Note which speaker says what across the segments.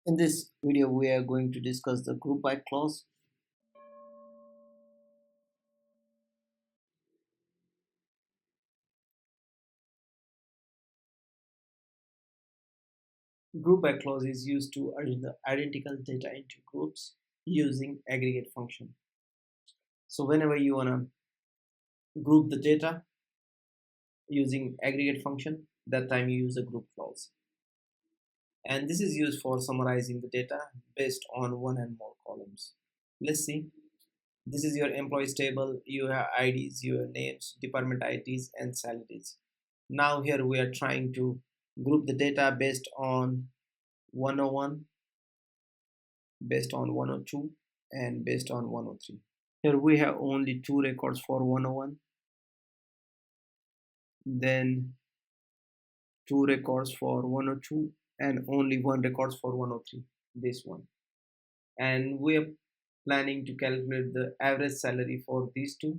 Speaker 1: In this video, we are going to discuss the group by clause. Group by clause is used to arrange the identical data into groups using aggregate function. So whenever you want to group the data using aggregate function, that time you use a group clause. And this is used for summarizing the data based on one and more columns. Let's see. This is your employees table. You have IDs, your names, department IDs, and salaries. Now here we are trying to group the data based on 101, based on 102, and based on 103. Here we have only two records for 101, then two records for 102, and only one records for 103, this one. And we are planning to calculate the average salary for these two,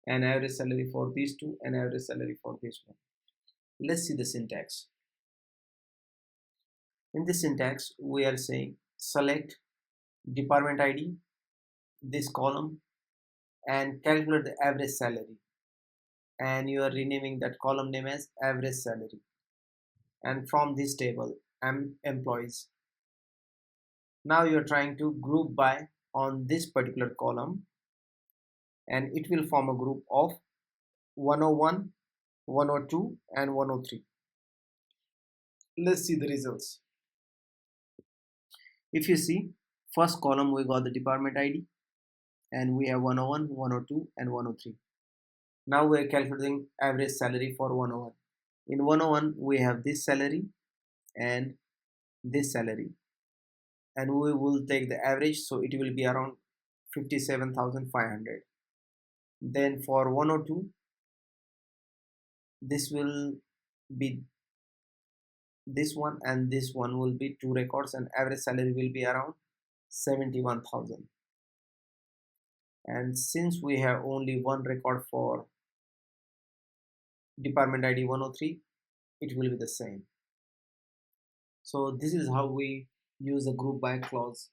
Speaker 1: and average salary for these two, and average salary for this one. Let's see the syntax. In this syntax, we are saying select department ID, this column, and calculate the average salary. And you are renaming that column name as average salary. And from this table, employees. Now you are trying to group by on this particular column, and it will form a group of 101, 102, and 103. Let's see the results. If you see, first column we got the department ID, and we have 101, 102, and 103. Now we are calculating average salary for 101. In 101 we have this salary and this salary, and we will take the average, so it will be around 57,500. Then for 102, this will be this one, and this one will be two records, and average salary will be around 71,000. And since we have only one record for department ID 103, it will be the same. So this is how we use a group by clause.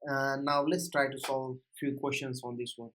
Speaker 1: Now let's try to solve few questions on this one.